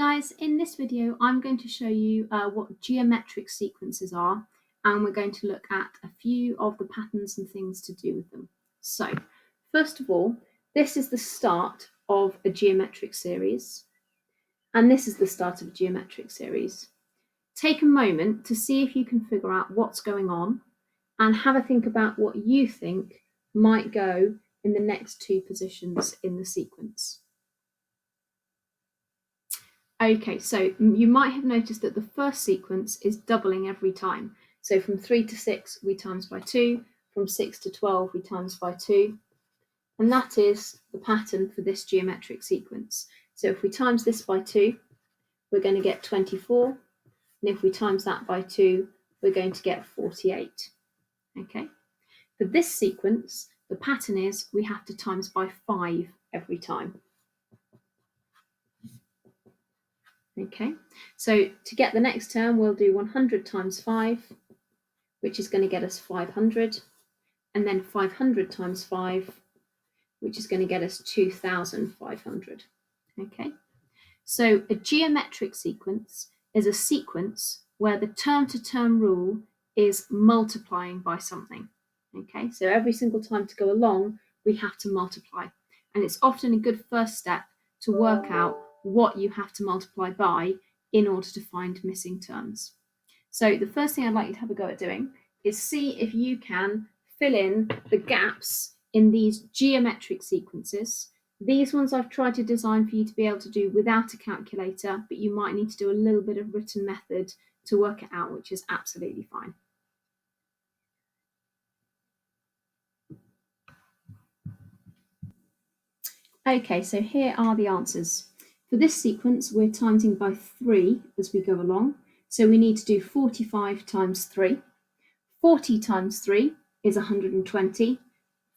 guys, in this video I'm going to show you what geometric sequences are, and we're going to look at a few of the patterns and things to do with them. So first of all, this is the start of a geometric series, and this is the start of a geometric series. Take a moment to see if you can figure out what's going on and have a think about what you think might go in the next two positions in the sequence. Okay, so you might have noticed that the first sequence is doubling every time. So from 3 to 6, we times by 2. From 6 to 12, we times by 2. And that is the pattern for this geometric sequence. So if we times this by 2, we're going to get 24. And if we times that by 2, we're going to get 48. Okay. For this sequence, the pattern is we have to times by 5 every time. Okay, so to get the next term, we'll do 100 times 5, which is going to get us 500, and then 500 times 5, which is going to get us 2,500. Okay, so a geometric sequence is a sequence where the term-to-term rule is multiplying by something. Okay, so every single time to go along, we have to multiply, and it's often a good first step to work out what you have to multiply by in order to find missing terms. So the first thing I'd like you to have a go at doing is see if you can fill in the gaps in these geometric sequences. These ones I've tried to design for you to be able to do without a calculator, but you might need to do a little bit of written method to work it out, which is absolutely fine. Okay, so here are the answers. For this sequence, we're timesing by 3 as we go along. So we need to do 45 times 3. 40 times 3 is 120.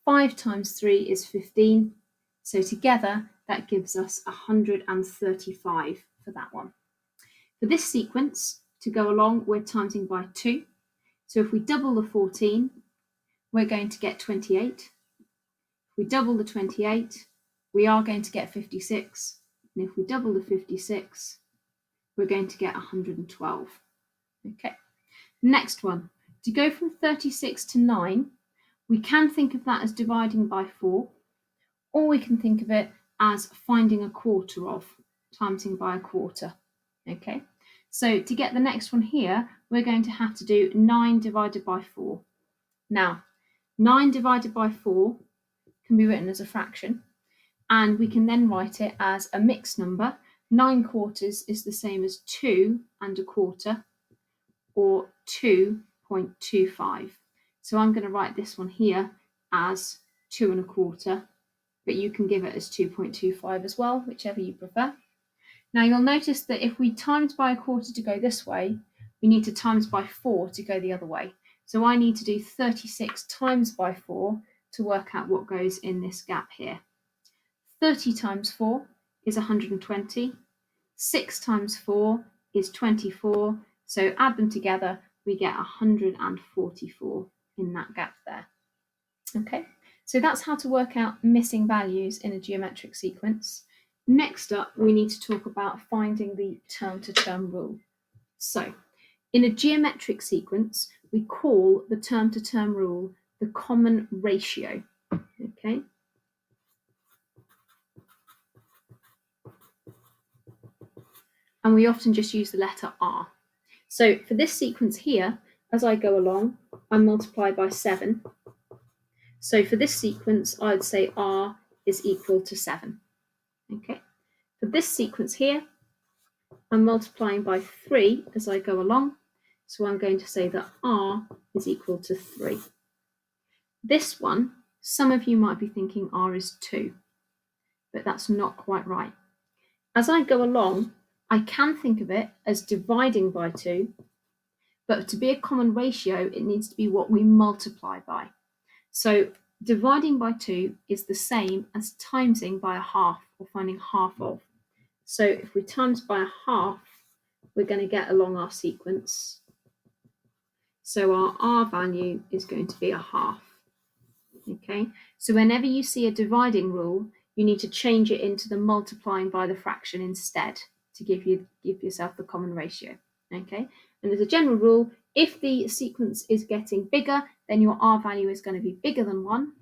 5 times 3 is 15. So together, that gives us 135 for that one. For this sequence, to go along, we're timesing by 2. So if we double the 14, we're going to get 28. If we double the 28, we are going to get 56. And if we double the 56, we're going to get 112. Okay, next one. To go from 36 to 9, we can think of that as dividing by 4, or we can think of it as finding a quarter of, timesing by a quarter. Okay, so to get the next one here, we're going to have to do 9 divided by 4. Now, 9 divided by 4 can be written as a fraction, and we can then write it as a mixed number. 9 quarters is the same as 2 and a quarter, or 2.25. So I'm going to write this one here as 2 and a quarter, but you can give it as 2.25 as well, whichever you prefer. Now you'll notice that if we times by a quarter to go this way, we need to times by 4 to go the other way. So I need to do 36 times by 4 to work out what goes in this gap here. 30 times 4 is 120. 6 times 4 is 24. So add them together, we get 144 in that gap there. Okay, so that's how to work out missing values in a geometric sequence. Next up, we need to talk about finding the term-to-term rule. So in a geometric sequence, we call the term-to-term rule the common ratio. Okay. And we often just use the letter R. So for this sequence here, as I go along, I multiply by 7. So for this sequence, I'd say R is equal to 7. Okay. For this sequence here, I'm multiplying by 3 as I go along. So I'm going to say that R is equal to 3. This one, some of you might be thinking R is 2, but that's not quite right. As I go along, I can think of it as dividing by 2, but to be a common ratio, it needs to be what we multiply by. So dividing by 2 is the same as timesing by a half, or finding half of. So if we times by a half, we're going to get along our sequence. So our R value is going to be a half. Okay, so whenever you see a dividing rule, you need to change it into the multiplying by the fraction instead. to give yourself the common ratio. Okay, and as a general rule, if the sequence is getting bigger, then your R value is going to be bigger than 1.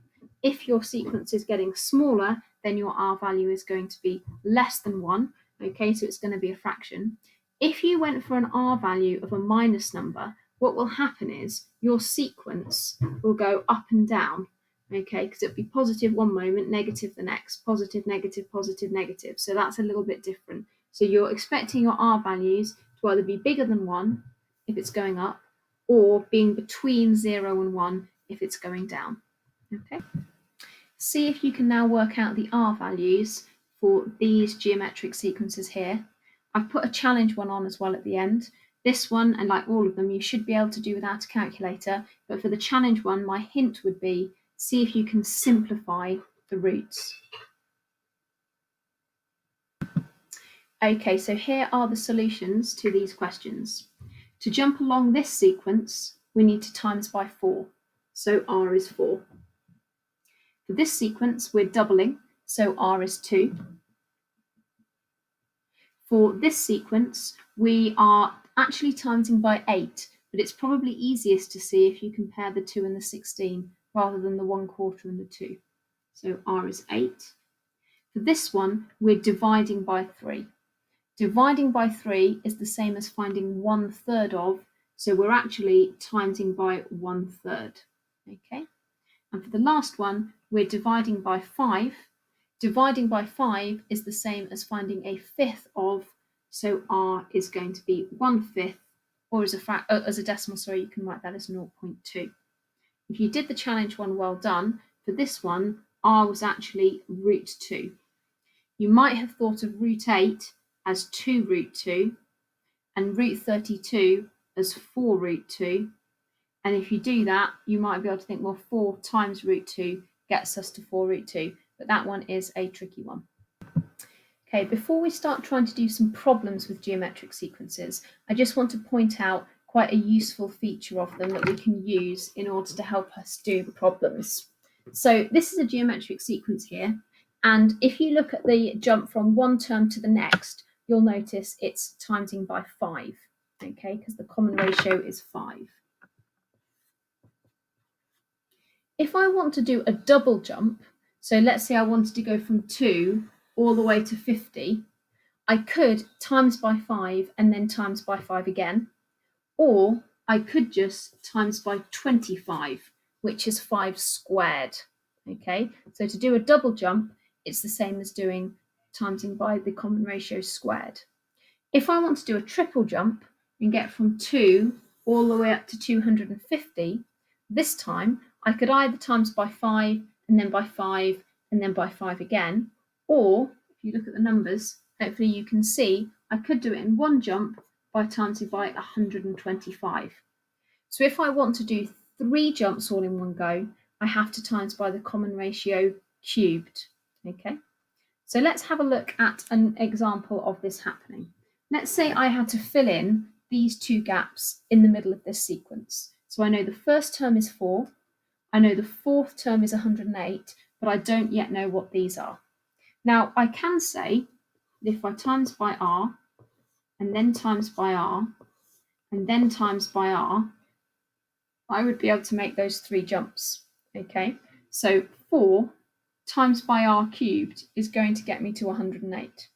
If your sequence is getting smaller, then your R value is going to be less than 1. Okay, so it's going to be a fraction. If you went for an R value of a minus number, what will happen is your sequence will go up and down. Okay, because it'll be positive one moment, negative the next, positive, negative, positive, negative. So that's a little bit different. So you're expecting your R values to either be bigger than 1 if it's going up, or being between 0 and 1 if it's going down. Okay. See if you can now work out the R values for these geometric sequences here. I've put a challenge one on as well at the end. This one, and like all of them, you should be able to do without a calculator, but for the challenge one, my hint would be see if you can simplify the roots. Okay, so here are the solutions to these questions. To jump along this sequence, we need to times by 4, so R is 4. For this sequence, we're doubling, so R is 2. For this sequence, we are actually timesing by 8, but it's probably easiest to see if you compare the 2 and the 16 rather than the 1/4 and the 2. So R is 8. For this one, we're dividing by 3. Dividing by 3 is the same as finding 1/3 of, so we're actually timesing by 1/3. Okay, and for the last one, we're dividing by 5. Dividing by 5 is the same as finding a fifth of, so R is going to be 1/5, or as a decimal, sorry, you can write that as 0.2. If you did the challenge one, well done. For this one, R was actually root 2. You might have thought of root 8 as 2 root 2, and root 32 as 4 root 2. And if you do that, you might be able to think, well, 4 times root 2 gets us to 4 root 2. But that one is a tricky one. Okay, before we start trying to do some problems with geometric sequences, I just want to point out quite a useful feature of them that we can use in order to help us do problems. So this is a geometric sequence here, and if you look at the jump from one term to the next, you'll notice it's timesing by 5, okay, because the common ratio is 5. If I want to do a double jump, so let's say I wanted to go from 2 all the way to 50, I could times by 5 and then times by 5 again, or I could just times by 25, which is 5 squared. Okay, so to do a double jump, it's the same as doing timesing by the common ratio squared. If I want to do a triple jump and get from 2 all the way up to 250, this time I could either times by 5 and then by 5 and then by 5 again, or if you look at the numbers, hopefully you can see I could do it in one jump by timesing by 125. So if I want to do 3 jumps all in one go, I have to times by the common ratio cubed. Okay, so let's have a look at an example of this happening. Let's say I had to fill in these 2 gaps in the middle of this sequence. So I know the first term is 4, I know the fourth term is 108, but I don't yet know what these are. Now I can say that if I times by R, and then times by R, and then times by R, I would be able to make those 3 jumps. Okay, so 4 times by R cubed is going to get me to 108.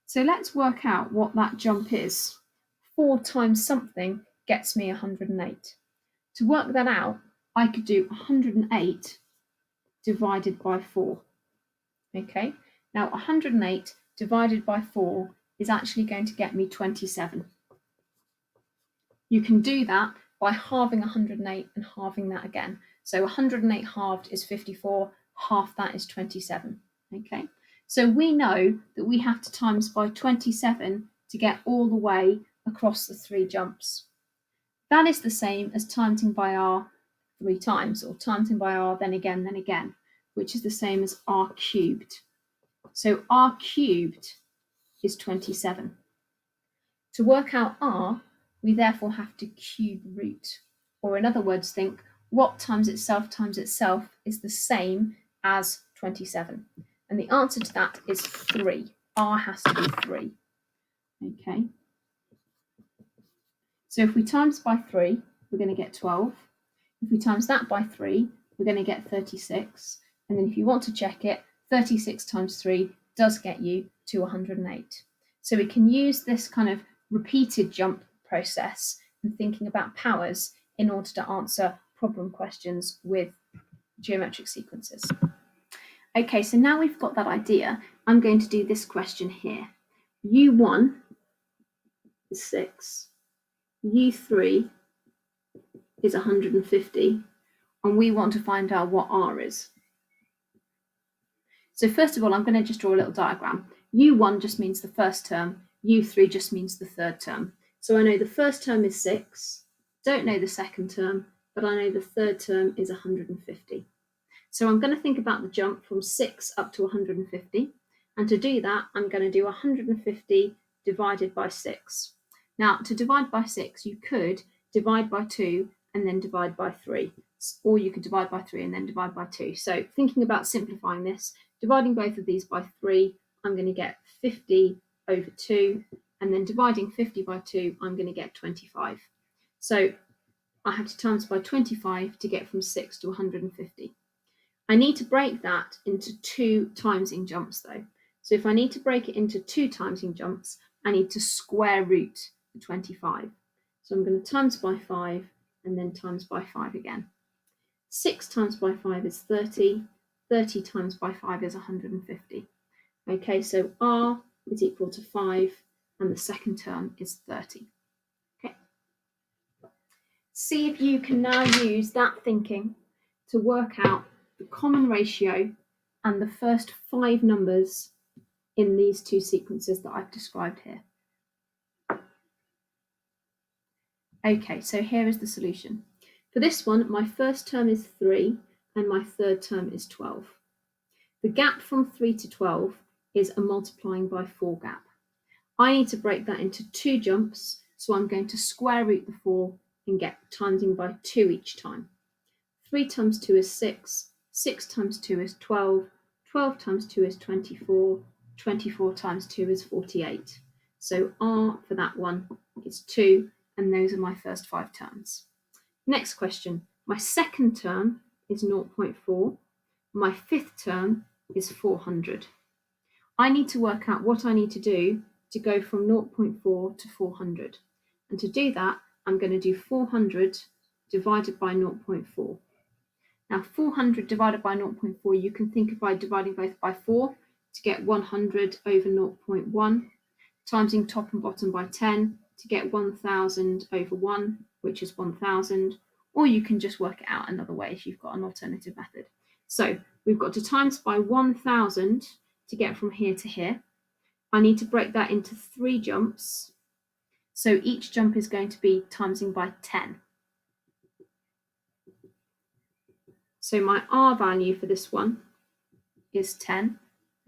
So let's work out what that jump is. 4 times something gets me 108. To work that out, I could do 108 divided by 4. Okay, now 108 divided by 4 is actually going to get me 27. You can do that by halving 108 and halving that again. So 108 halved is 54, half that is 27. Okay, so we know that we have to times by 27 to get all the way across the 3 jumps. That is the same as timesing by R 3 times, or timesing by R then again, which is the same as R cubed. So R cubed is 27. To work out R, we therefore have to cube root, or in other words, think what times itself is the same as 27. And the answer to that is 3. R has to be 3. Okay. So if we times by 3, we're going to get 12. If we times that by 3, we're going to get 36. And then if you want to check it, 36 times 3 does get you to 108. So we can use this kind of repeated jump process and thinking about powers in order to answer problem questions with geometric sequences. Okay, so now we've got that idea, I'm going to do this question here. U1 is 6, U3 is 150, and we want to find out what R is. So first of all, I'm going to just draw a little diagram. U1 just means the first term, U3 just means the third term. So I know the first term is 6, don't know the second term, but I know the third term is 150. So I'm going to think about the jump from 6 up to 150. And to do that, I'm going to do 150 divided by 6. Now, to divide by 6, you could divide by 2 and then divide by 3. Or you could divide by 3 and then divide by 2. So thinking about simplifying this, dividing both of these by 3, I'm going to get 50 over 2. And then dividing 50 by 2, I'm going to get 25. So I have to times by 25 to get from 6 to 150. I need to break that into 2 timesing jumps though. So if I need to break it into 2 timesing jumps, I need to square root the 25. So I'm going to times by 5 and then times by 5 again. 6 times by 5 is 30, 30 times by 5 is 150. Okay, so R is equal to 5 and the second term is 30. Okay. See if you can now use that thinking to work out the common ratio and the first 5 numbers in these 2 sequences that I've described here. Okay, so here is the solution. For this one, my first term is 3 and my third term is 12. The gap from 3 to 12 is a multiplying by 4 gap. I need to break that into 2 jumps, so I'm going to square root the 4 and get timesing by 2 each time. 3 times 2 is 6, 6 times 2 is 12, 12 times 2 is 24, 24 times 2 is 48. So R for that one is 2, and those are my first 5 terms. Next question, my second term is 0.4, my fifth term is 400. I need to work out what I need to do to go from 0.4 to 400. And to do that, I'm going to do 400 divided by 0.4. Now 400 divided by 0.4, you can think of by dividing both by 4 to get 100 over 0.1, timesing top and bottom by 10 to get 1000 over 1, which is 1000, or you can just work it out another way if you've got an alternative method. So we've got to times by 1000 to get from here to here. I need to break that into 3 jumps. So each jump is going to be timesing by 10. So my R value for this one is 10.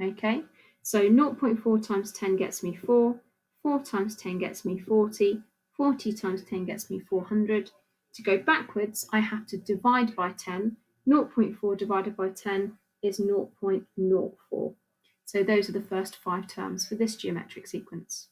Okay, so 0.4 times 10 gets me 4. 4 times 10 gets me 40. 40 times 10 gets me 400. To go backwards, I have to divide by 10. 0.4 divided by 10 is 0.04. So those are the first 5 terms for this geometric sequence.